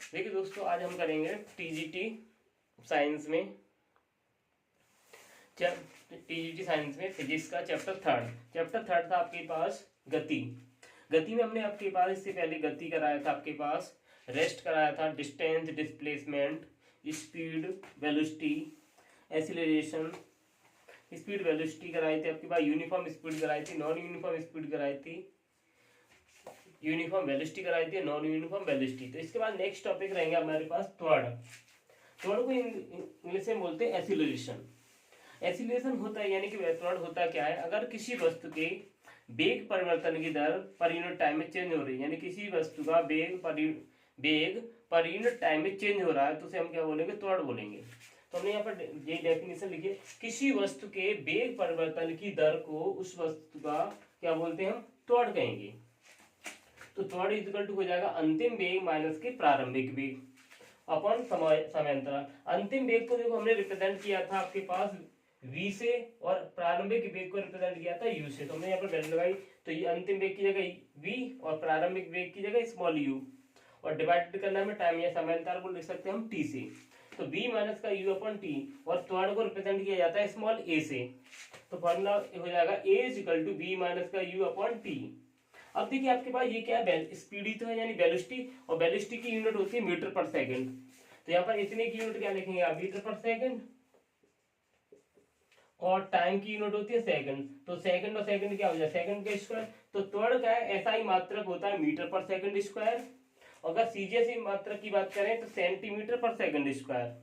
देखिए दोस्तों, आज हम करेंगे टीजीटी साइंस में टीजीटी साइंस में फिजिक्स का चैप्टर थर्ड था आपके पास गति। गति में हमने आपके पास इससे पहले गति कराया था, आपके पास रेस्ट कराया था, distance, displacement, speed, velocity, acceleration, speed velocity कराई थी, आपके पास यूनिफॉर्म स्पीड कराई थी, नॉन यूनिफॉर्म स्पीड कराई थी, यूनिफॉर्म वेलोसिटी कराई थी, नॉन यूनिफॉर्म वेलोसिटी। तो इसके बाद नेक्स्ट टॉपिक रहेंगे हमारे पास त्वरण को इंग्लिश में बोलते हैं एसिलरेशन। एसिलेशन होता है यानी कि त्वरण होता क्या है, अगर किसी वस्तु के वेग परिवर्तन की दर पर यूनिट टाइम में चेंज हो रही है, यानी किसी वस्तु का वेग पर यूनिट टाइम में चेंज हो रहा है तो उसे हम क्या बोलेंगे, त्वरण बोलेंगे। तो हमने यहाँ पर ये डेफिनेशन लिखी है, किसी वस्तु के वेग परिवर्तन की दर को उस वस्तु का क्या बोलते हैं, हम त्वरण कहेंगे। तो त्वरण इक्वल टू हो जाएगा अंतिम वेग माइनस के प्रारंभिक वेग अपन समांतराल। अंतिम वेग को देखो हमने रिप्रेजेंट किया था आपके पास v से, और प्रारंभिक वेग को रिप्रेजेंट किया था u से। तो हमने यहाँ पर वैल्यू लगाई, तो ये अंतिम वेग की जगह v और प्रारंभिक वेग की जगह स्मॉल u, और डिवाइडेड करना में टाइम या समांतराल को लिख सकते हैं हम t से। तो v माइनस का u अपॉन t, और त्वरण को रिप्रेजेंट किया जाता है स्मॉल a से। तो फॉर्मूला हो जाएगा a is equal to v minus का u अपॉन t। अब देखिए आपके पास ये क्या है, स्पीड ही तो है, यानी वेलोसिटी, और वेलोसिटी की यूनिट होती है मीटर पर सेकंड। तो यहाँ पर इतने की यूनिट क्या लिखेंगे आप, मीटर पर सेकंड, और टाइम की यूनिट होती है सेकंड। तो सेकंड और सेकंड क्या हो जाए, सेकंड का स्क्वायर। तो त्वरण का है ऐसा ही मात्रक होता है मीटर पर सेकंड स्क्वायर। अगर सीजीएस मात्रक की बात करें तो सेंटीमीटर पर सेकंड स्क्वायर।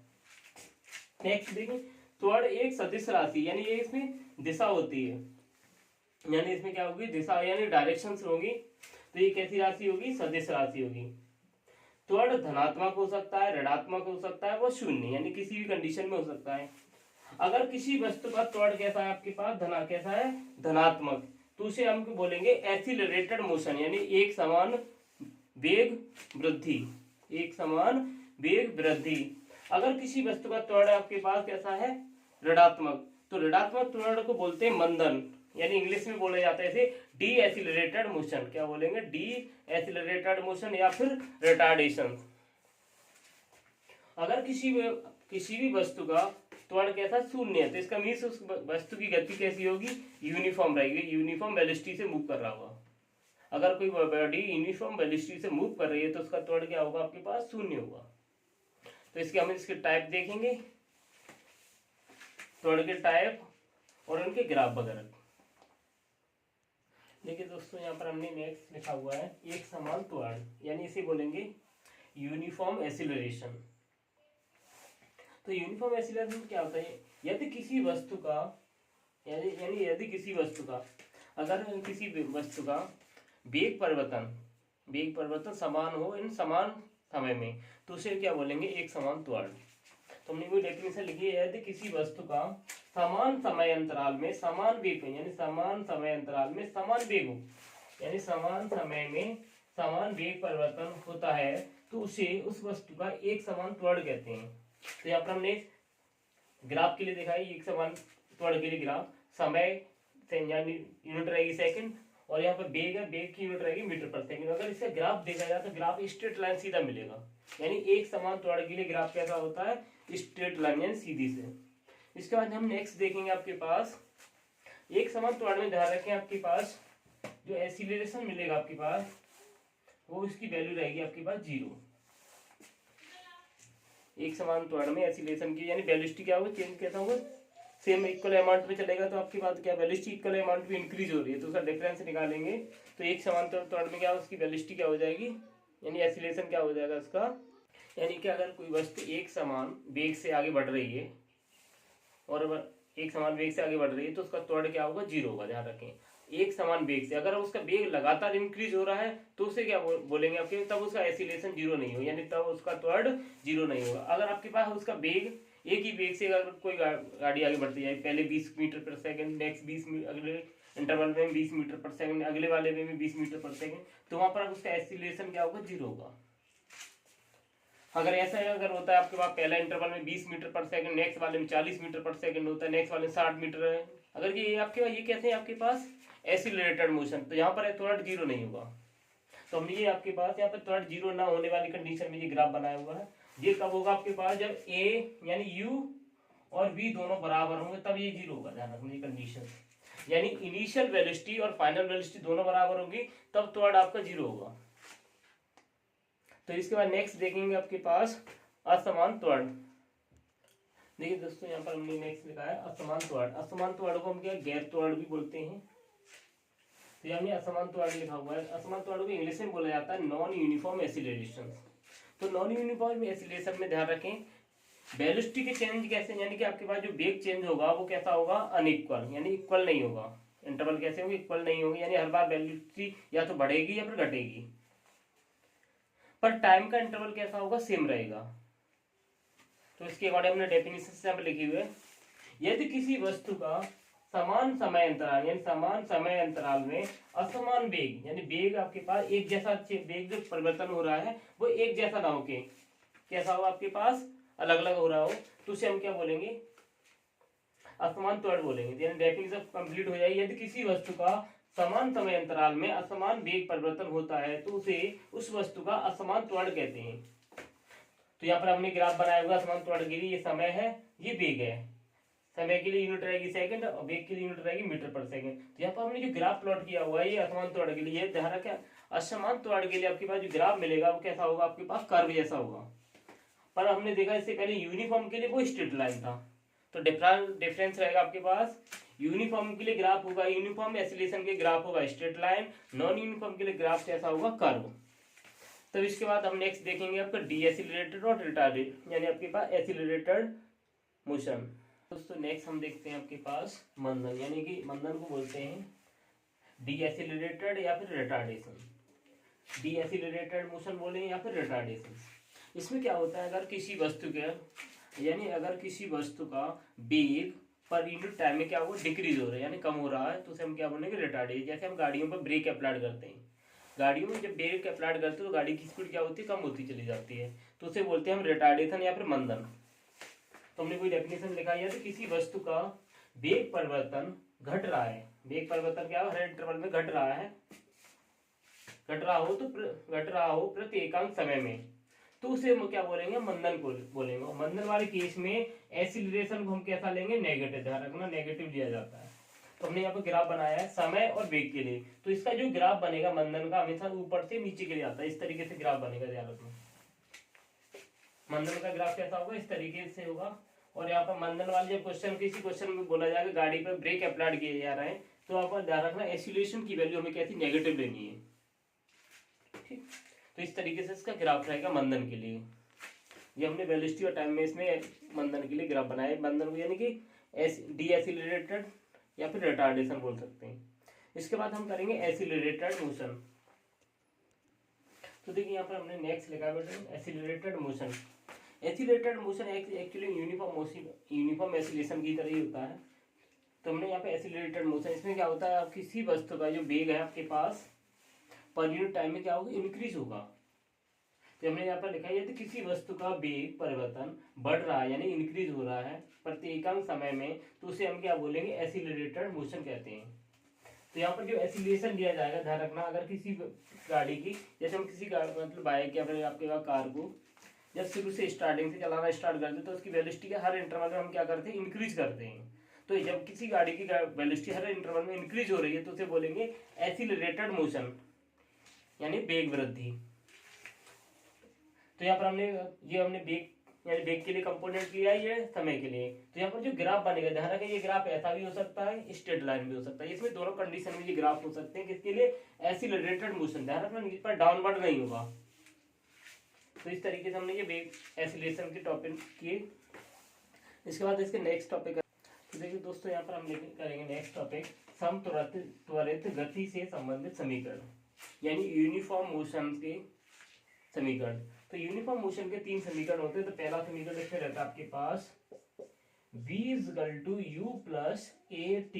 नेक्स्ट देखिए, त्वरण एक सदिश राशि, यानी ये इसमें दिशा होती है, यानी इसमें क्या होगी, दिशा यानी डायरेक्शंस होंगी। तो ये कैसी राशि होगी, सदिश राशि होगी। त्वरण धनात्मक हो सकता है, ऋणात्मक हो सकता है, वो शून्य यानी किसी भी कंडीशन में हो सकता है। अगर किसी वस्तु का त्वरण कैसा है आपके पास, कैसा है, धनात्मक, तो उसे हम बोलेंगे एक्सीलरेटेड मोशन, यानी एक समान वेग वृद्धि, एक समान वेग वृद्धि। अगर किसी वस्तु का त्वरण आपके पास कैसा है, ऋणात्मक, तो ऋणात्मक त्वरण को बोलते हैं मंदन, यानी इंग्लिश में बोला जाता है इसे डी एसिलरेटेड मोशन। क्या बोलेंगे, डी एसिलरेटेड मोशन या फिर रिटार्डेशन। अगर किसी भी वस्तु का त्वरण कैसा, शून्य है, तो इसका मीन्स उस वस्तु की गति कैसी होगी, यूनिफॉर्म रहेगी, यूनिफॉर्म वेलोसिटी से मूव कर रहा होगा। अगर कोई बॉडी यूनिफॉर्म वेलोसिटी से मूव कर रही है तो उसका त्वरण क्या होगा, आपके पास शून्य होगा। तो इसके हम इसके टाइप देखेंगे, त्वरण के टाइप और उनके ग्राफ वगैरह। देखिए दोस्तों, यहाँ पर हमने नेक्स्ट लिखा हुआ है एक समान त्वरण, यानी इसे बोलेंगे यूनिफॉर्म एक्सीलरेशन। तो यूनिफॉर्म एक्सीलरेशन क्या होता है, यदि किसी वस्तु का यदि किसी वस्तु का अगर किसी वस्तु का वेग परिवर्तन समान हो इन समान समय में, तो उसे क्या बोलेंगे, एक समान त्वरण। तो हमने वो डेफिनेशन लिखी है, यदि किसी वस्तु का समान समय अंतराल में समान वेग, यानी समान समय अंतराल में समान वेग हो, यानी समान समय में समान वेग परिवर्तन होता है, तो उसे उस वस्तु का एक समान त्वरण कहते हैं। तो यहाँ पर हमने ग्राफ के लिए देखा है, एक समान त्वरण के लिए ग्राफ समय यानी यूनिट रहेगी सेकंड, और यहाँ पर वेग है, वेग की यूनिट रहेगी मीटर पर सेकंड। अगर इसका ग्राफ देखा जाए तो ग्राफ स्ट्रेट लाइन सीधा मिलेगा, यानी एक समान त्वरण के लिए ग्राफ कैसा होता है, स्ट्रेट लाइन यानी सीधी से। इसके बाद हम नेक्स्ट देखेंगे आपके पास एक समान त्वरण में, ध्यान रखें आपके पास जो एक्सीलरेशन मिलेगा आपके पास, वो इसकी वैल्यू रहेगी आपके पास 0। एक समान त्वरण में एक्सीलरेशन की यानी वेलोसिटी क्या होगा, चेंज कैसा होगा, सेम इक्वल अमाउंट में चलेगा, तो आपकी बात क्या, वेलोसिटी इक्वल अमाउंट में इंक्रीज हो रही है तो उसका डिफरेंस निकालेंगे। तो एक समान त्वरण में क्या उसकी वेलोसिटी क्या हो जाएगी, यानी एक्सीलरेशन क्या हो जाएगा उसका, यानी कि अगर कोई वस्तु एक समान वेग से आगे बढ़ रही है और एक समान वेग से आगे बढ़ रही है तो उसका त्वरण क्या होगा, 0 होगा। ध्यान रखें, एक समान वेग से, अगर उसका वेग लगातार इंक्रीज हो रहा है तो उसे क्या बोलेंगे आपके, तब उसका एक्सीलरेशन 0 नहीं होगा, यानी तब उसका त्वरण 0 नहीं होगा। अगर आपके पास उसका वेग एक ही वेग से अगर कोई गाड़ी आगे बढ़ती जाए, पहले 20 मीटर पर सेकंड, नेक्स्ट 20 अगले इंटरवल में 20 मीटर पर सेकंड, अगले वाले में भी 20 मीटर पर सेकंड, तो वहां पर उसका एक्सीलरेशन क्या होगा, 0 होगा। अगर ऐसा अगर होता है आपके पास पहला इंटरवल में 20 मीटर पर सेकंड, नेक्स्ट वाले में 40 मीटर पर सेकंड होता है, नेक्स्ट वाले में 60 मीटर है, अगर ये आपके पास ये कैसे है आपके पास एक्सीलरेटेड मोशन, तो यहाँ पर त्वरण 0 नहीं होगा। तो हमने ये आपके पास यहाँ पर त्वरण जीरो ना होने वाली कंडीशन में ये ग्राफ बनाया हुआ है। ये कब होगा आपके पास, जब ए यानी यू और वी दोनों बराबर होंगे तब ये जीरो होगा। ध्यान रखना ये कंडीशन, यानी इनिशियल वेलोसिटी और फाइनल वेलोसिटी दोनों बराबर होगी तब त्वरण आपका जीरो होगा। तो इसके बाद नेक्स्ट देखेंगे आपके पास असमान त्वरण। देखिए दोस्तों यहाँ पर हमने नेक्स्ट लिखा है असमान त्वरण। असमान त्वरण को हम क्या गैर त्वरण भी बोलते हैं। तो हमने असमान त्वरण लिखा हुआ है। असमान त्वरण को इंग्लिश में बोला जाता है नॉन यूनिफॉर्म एसिलेरेशन। तो नॉन यूनिफॉर्म एसिलेरेशन में ध्यान रखें वेलोसिटी के चेंज कैसे, यानी कि आपके पास जो वेग चेंज होगा वो कैसा होगा, अनइक्वल, यानी इक्वल नहीं होगा। इंटरवल कैसे होगा, इक्वल नहीं होगा, यानी हर बार वेलोसिटी या तो बढ़ेगी या फिर घटेगी। पर टाइम का इंटरवल कैसा होगा, सेम रहेगा। तो इसके अकॉर्डिंग हमने डेफिनेशन से यहाँ पर लिखी हुई है, यदि किसी वस्तु का समान समय अंतराल यानी समान समय अंतराल में असमान वेग, यानी वेग आपके पास एक जैसा वेग जो परिवर्तन हो रहा है वो एक जैसा ना हो के कैसा हो आपके पास अलग अलग हो रहा हो, तो उसे हम क्या बोलेंगे, असमान त्वरण बोलेंगे। यानी डेफिनेशन कंप्लीट हो जाएगी। यदि किसी वस्तु का समान समय अंतराल में असमान वेग परिवर्तन होता है तो उसे उस वस्तु का असमान त्वरण कहते हैं। तो यहाँ पर हमने ग्राफ बनाया हुआ असमान त्वरण के लिए, ये समय है ये वेग है। समय के लिए यूनिट रहेगी सेकंड और वेग के लिए यूनिट रहेगी मीटर पर सेकंड। तो यहाँ पर हमने जो ग्राफ प्लॉट किया हुआ है ये असमान त्वरण के लिए, ध्यान रखें असमान त्वरण के लिए आपके पास जो ग्राफ मिलेगा वो कैसा होगा, आपके पास कर्व जैसा होगा। पर हमने देखा इससे पहले यूनिफॉर्म के लिए वो स्ट्रेट लाइन था। तो डिफरेंस रहेगा आपके पास, यूनिफॉर्म के लिए ग्राफ होगा यूनिफॉर्म एसिलेशन के ग्राफ होगा स्ट्रेट लाइन, नॉन यूनिफॉर्म के लिए ग्राफ कैसा होगा, कर्व। तब इसके बाद हम नेक्स्ट देखेंगे आपका डी एसिलरेटेड और रिटार्डेड, यानी आपके पास एसिलरेटेड मोशन। दोस्तों नेक्स्ट हम देखते हैं आपके पास मंदन, यानी कि मंदन को बोलते हैं डी एसिलरेटेड या फिर रिटार्डेशन। डी एसिलरेटेड मोशन बोले या फिर रिटार्डेशन। इसमें क्या होता है, अगर किसी वस्तु के यानी अगर किसी वस्तु का वेग पर यूनिट टाइम में क्या होगा, डिक्रीज हो रहा है यानी कम हो रहा है, तो उसे हम क्या बोलेंगे, रिटार्डेशन। जैसे हम गाड़ियों पर ब्रेक अप्लाई करते हैं, गाड़ियों में जब ब्रेक अप्लाई करते हैं तो गाड़ी की स्पीड क्या होती है, कम होती चली जाती है, तो उसे बोलते हैं हम रिटार्डेशन या फिर मंदन। तो हमने कोई डेफिनेशन लिखा है, तो किसी वस्तु का वेग परिवर्तन घट रहा है, वेग परिवर्तन क्या हर इंटरवल में घट रहा है, घट रहा हो प्रति एकांक समय में, तो उसे हम क्या बोलेंगे, मंदन को बोलेंगे। मंदन वाले केस में एसिलरेशन को हम कैसा लेंगे, नेगेटिव। ध्यान रखना नेगेटिव लिया जाता है। तो हमने यहाँ पे ग्राफ बनाया है समय और वेग के लिए, तो इसका जो ग्राफ बनेगा मंदन का हमेशा ऊपर से नीचे के लिए आता है, इस तरीके से ग्राफ बनेगा। ध्यान रखना मंदन का ग्राफ कैसा होगा, इस तरीके से होगा। और यहाँ पर मंदन वाले जब किसी क्वेश्चन में बोला जाएगा गाड़ी पर ब्रेक अप्लाई किए जा रहे हैं, तो यहाँ पर ध्यान रखना एसिलेशन की वैल्यू हमें कैसी, नेगेटिव लेनी है। ठीक, तो इस तरीके से इसका ग्राफ रहेगा मंदन के लिए। ये हमने वेलोसिटी और टाइम में इसमें मंदन के लिए ग्राफ बनाया। मंदन को यानी कि डी एसिलरेटेड या फिर रिटार्डेशन बोल सकते हैं। इसके बाद हम करेंगे एसिलरेटेड मोशन। तो देखिए यहाँ पर हमने नेक्स्ट लिखा है accelerated motion. Accelerated motion actually uniform acceleration की तरह ही होता है। तो हमने यहाँ पे एसिलरेटेड मोशन, इसमें क्या होता है, आप किसी वस्तु का जो वेग है आपके पास पर यूनिट टाइम में क्या होगा, इंक्रीज होगा। तो हमने यहाँ पर लिखा है यदि किसी वस्तु का वेग परिवर्तन बढ़ रहा है यानी इंक्रीज हो रहा है प्रति एकांक समय में, तो उसे हम क्या बोलेंगे, एसिलरेटेड मोशन कहते हैं। तो यहाँ पर जो एसिलेशन दिया जाएगा, ध्यान रखना अगर किसी गाड़ी की, जैसे हम किसी मतलब बाइक या फिर आपके पास कार को जब शुरू से स्टार्टिंग से चलाना स्टार्ट करते हैं तो उसकी वेलोसिटी के हर इंटरवल में हम क्या करते हैं, इंक्रीज करते हैं। तो जब किसी गाड़ी की वेलोसिटी हर इंटरवल में इंक्रीज हो रही है तो उसे बोलेंगे एसिलरेटेड मोशन, यानी वेग वृद्धि। तो यहाँ पर हमने वेग यानी वेग के लिए कंपोनेंट लिया है, ये समय के लिए। तो यहाँ पर जो ग्राफ बनेगा, ध्यान रखें ये ग्राफ ऐसा भी हो सकता है, स्ट्रेट लाइन भी हो सकता है। इसमें दोनों कंडीशन में ये ग्राफ हो सकते हैं। किसके लिए, एसिलरेटेड मोशन। ध्यान रखना इस पर डाउनवर्ड नहीं होगा। तो इस तरीके से हमने ये वेग एसिलेशन के टॉपिक किए। इसके बाद इसके नेक्स्ट टॉपिक, तो देखिए दोस्तों यहाँ पर हम करेंगे नेक्स्ट टॉपिक समत्वरित गति से संबंधित समीकरण, यानी यूनिफॉर्म मोशन के समीकरण। तो यूनिफॉर्म मोशन के 3 समीकरण होते हैं। तो पहला समीकरण इसमें रहता है आपके पास v = u + at,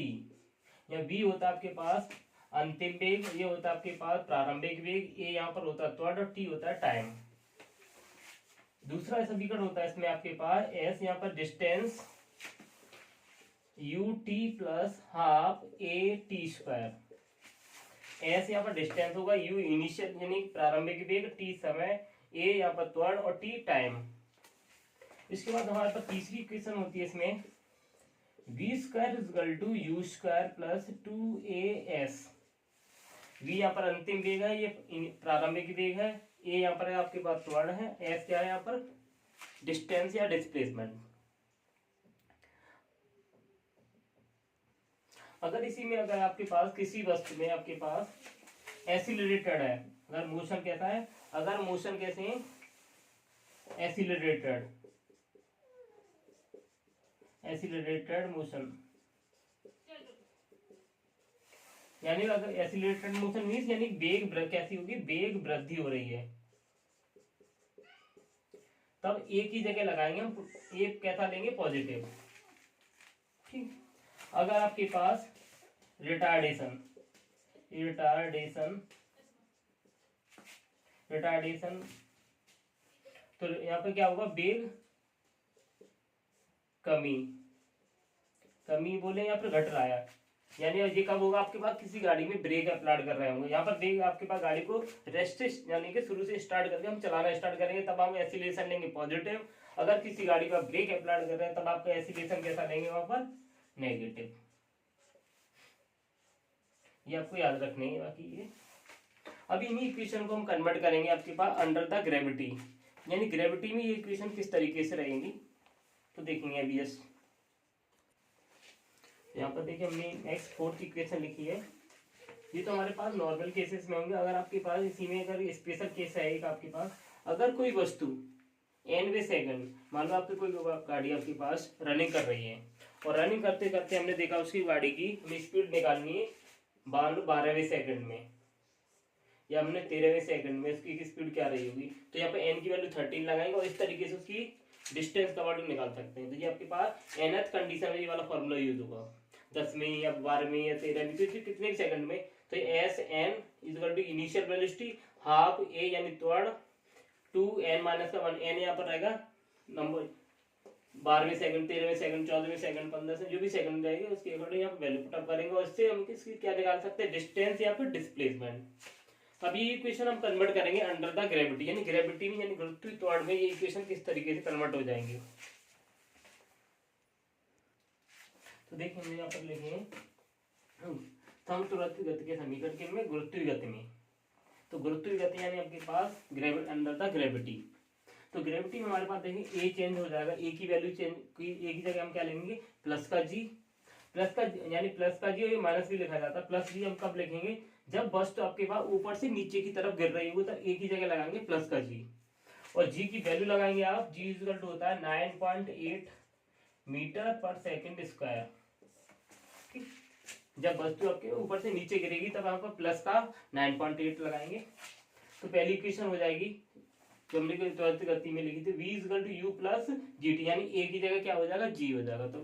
या v होता है आपके पास अंतिम वेग, ये होता है आपके पास प्रारंभिक वेग, ये यहाँ पर होता है त्वरण और t होता है टाइम। दूसरा समीकरण होता है इसमें आपके पास s यहाँ पर डिस्टेंस ut + ½ at², एस यहाँ पर डिस्टेंस होगा, यू इनिशियल यानी प्रारंभिक वेग, टी समय, ए यहाँ पर त्वरण और टी टाइम। इसके बाद हमारे पास तीसरी इक्वेशन होती है इसमें v square is equal to u square plus 2as। वी यहाँ पर अंतिम वेग है, ये प्रारंभिक वेग है, ए यहाँ पर आपके पास त्वरण है, एस क्या है यहाँ पर डिस्टेंस या डिस्प्लेसमेंट। अगर इसी में अगर आपके पास किसी वस्तु में आपके पास एसिलरेटेड है, अगर मोशन कैसा है, अगर मोशन कैसे है एसिलरेटेड, एसिलरेटेड मोशन यानी अगर एसिलरेटेड मोशन मीन्स यानी वेग कैसी होगी, वेग वृद्धि हो रही है, तब एक ही जगह लगाएंगे हम, एक कैसा लेंगे पॉजिटिव। ठीक, अगर आपके पास रिटार्डेशन रिटार्डेशन रिटार्डेशन तो यहाँ पे क्या होगा, वेग कमी, कमी बोले यहाँ पर घट रहा है, यानी ये कब होगा आपके पास किसी गाड़ी में ब्रेक अप्लाई कर रहे होंगे, यहाँ पर ब्रेक आपके पास गाड़ी को रेस्ट यानी कि शुरू से स्टार्ट करके हम चलाना स्टार्ट करेंगे तब हम एसिलेशन लेंगे पॉजिटिव। अगर किसी गाड़ी का ब्रेक अप्लाई कर रहे हैं तब आपका एसिलेशन कैसा लेंगे वहां पर नेगेटिव। ये आपको याद रखने है। बाकी ये अभी इन्हीं इक्वेशन को हम कन्वर्ट करेंगे आपके पास अंडर द ग्रेविटी, यानी ग्रेविटी में ये इक्वेशन किस तरीके से रहेंगी तो देखेंगे अभी। यस, यहाँ पर देखिए हमने नेक्स्ट फोर्थ इक्वेशन लिखी है, ये तो हमारे पास नॉर्मल केसेस में होंगे। अगर आपके पास इसी में अगर स्पेशल केस है एक आपके पास, अगर कोई वस्तु nवे सेकंड, मान लो आपकी कोई गाड़ी आपके पास रनिंग कर रही है और रनिंग करते करते हमने देखा उसकी गाड़ी की हमें स्पीड निकालनी है 12वें सेकंड में या हमने 13वें सेकंड में, उसकी स्पीड क्या रही होगी, तो यहाँ पे n की वैल्यू 13 लगाएंगे और इस तरीके से उसकी डिस्टेंस कवर्ड निकाल सकते हैं। तो ये आपके पास nth कंडीशन में ये वाला फॉर्मूला यूज होगा, 10वें या 12वें या 13वें, तो कितने सेकंड में, तो S N equal to initial velocity half a यानी त्वरण 2n माइनस का 1, n यहाँ पर रहेगा नंबर 12वें सेकंड, 13वें सेकंड, 14वें सेकंड, 15 से जो भी सेकंड रहेगी उसके अकॉर्डिंग यहाँ पे वैल्यू पुट अप करेंगे और इससे हम किसकी क्या निकाल सकते हैं, डिस्टेंस या फिर डिस्प्लेसमेंट। अब ये इक्वेशन हम कन्वर्ट करेंगे अंडर द ग्रेविटी, यानी ग्रेविटी में यानी गुरुत्व त्वरण में ये इक्वेशन किस तरीके से कन्वर्ट हो जाएंगे। तो देखिए हमने यहाँ पर लिखे समतुल्य गति के समीकरण में गुरुत्वीय गति में, तो गुरुत्वीय गति यानी आपके पास अंडर द ग्रेविटी, तो ग्रेविटी में हमारे पास देखेंगे ए चेंज हो जाएगा, ए की वैल्यू चेंज, ए की जगह हम क्या लेंगे प्लस का जी, यानी प्लस का जी और ये माइनस भी लिखा जाता है। प्लस जी हम कब लिखेंगे, जब वस्तु आपके पास ऊपर से नीचे की तरफ गिर रही होगी तो ए की जगह लगाएंगे प्लस का जी और जी की वैल्यू लगाएंगे आप, जी इक्वल टू होता है 9.8 मीटर पर सेकंड स्क्वायर। ठीक, जब वस्तु आपके ऊपर से नीचे गिरेगी तब यहाँ पर प्लस का 9.8 लगाएंगे। तो पहली इक्वेशन हो जाएगी जो हमने त्वरित गति में लिखी थी, v equal to u plus g t, यानी ए की जगह क्या हो जाएगा जी हो जाएगा, तो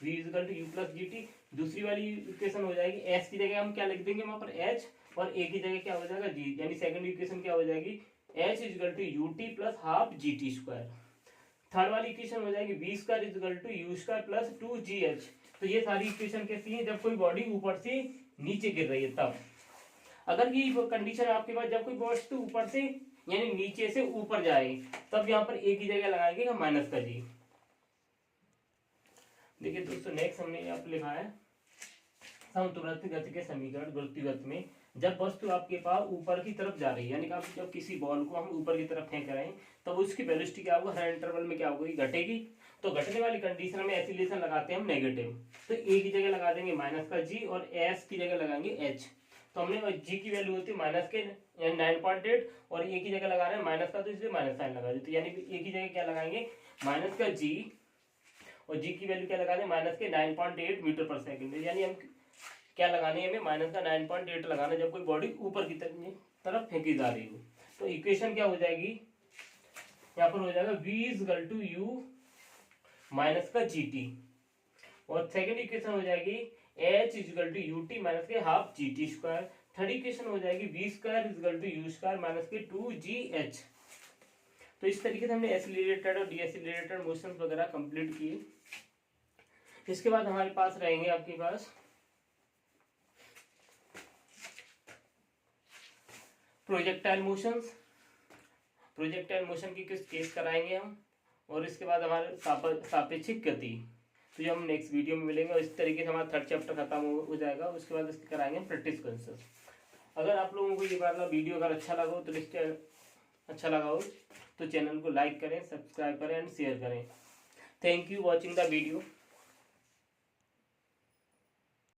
v equal to u plus g t. दूसरी वाली इक्वेशन हो जाएगी s की जगह हम क्या लिख देंगे वहां पर h और a की जगह क्या हो जाएगा g, यानी सेकंड इक्वेशन क्या हो जाएगी h equal to u t plus half g t square. Third वाली इक्वेशन हो जाएगी v square equal to u square plus 2gh। तो ये सारी इक्वेशन कैसी है, जब कोई बॉडी ऊपर से नीचे गिर रही है तब। अगर ये कंडीशन आपके पास जब कोई वस्तु ऊपर से यानी नीचे से ऊपर जाए तब यहाँ पर ए की जगह लगाएंगे हम माइनस का जी। देखिए दोस्तों नेक्स्ट हमने यहाँ पर लिखा है समतुल्य गति के समीकरण गुरुत्वीय गति में, जब वस्तु आपके पास ऊपर की तरफ जा रही है, यानी कि जब किसी बॉल को हम ऊपर की तरफ फेंक रहे हैं तब उसकी वेलोसिटी क्या होगा, हर इंटरवल में क्या होगी, घटेगी। तो घटने वाली कंडीशन में एसिलेशन लगाते हैं हम नेगेटिव, तो ए की जगह लगा देंगे माइनस का जी और एस की जगह लगाएंगे एच। तो हमने जी की वैल्यू होती है माइनस के 9.8 और ए की जगह लगा रहे हैं माइनस का, तो इसलिए माइनस साइन लगा देते, यानी ए की जगह क्या लगाएंगे माइनस का जी और जी की वैल्यू क्या लगा दें माइनस के 9.8 मीटर पर सेकंड, यानी हम क्या लगाने है हमें माइनस का 9.8 लगाना जब कोई बॉडी ऊपर की तरफ फेंकी जा रही हो। तो इक्वेशन क्या हो जाएगी यहाँ पर हो जाएगा v equal to u minus का जी टी और सेकंड इक्वेशन हो जाएगी h equal to u t minus के half g t square. Third equation हो जाएगी v square equal to u square minus के 2gh। तो इस तरीके से हमने एसिलरेटेड और डीएसिलरेटेड मोशन वगैरह कंप्लीट किए। इसके बाद हमारे पास रहेंगे आपके पास प्रोजेक्टाइल मोशंस, प्रोजेक्टाइल मोशन की किस केस कराएंगे हम, और इसके बाद हमारे सापेक्षिक गति, तो ये हम नेक्स्ट वीडियो में मिलेंगे। और इस तरीके से हमारा 3rd चैप्टर खत्म हो जाएगा। उसके बाद इसके कराएंगे प्रैक्टिस क्वेश्चन। अगर आप लोगों को ये वाला वीडियो अगर अच्छा लगा हो तो चैनल को लाइक करें, सब्सक्राइब करें एंड शेयर करें। Thank you watching the video.